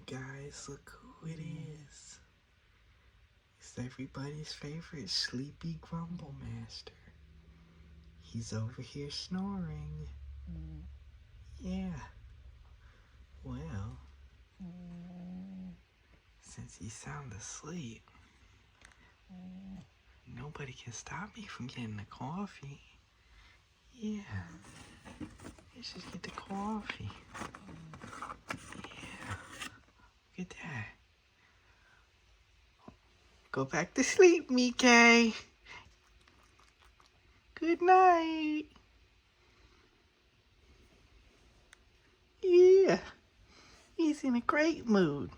guys, look who it is. It's everybody's favorite sleepy grumblemaster. He's over here snoring. Yeah. Well, since he's sound asleep, nobody can stop me from getting the coffee. Yeah. Let's just get the coffee. Yeah. Look at that. Go back to sleep, Mike. Good night. Yeah. He's in a great mood.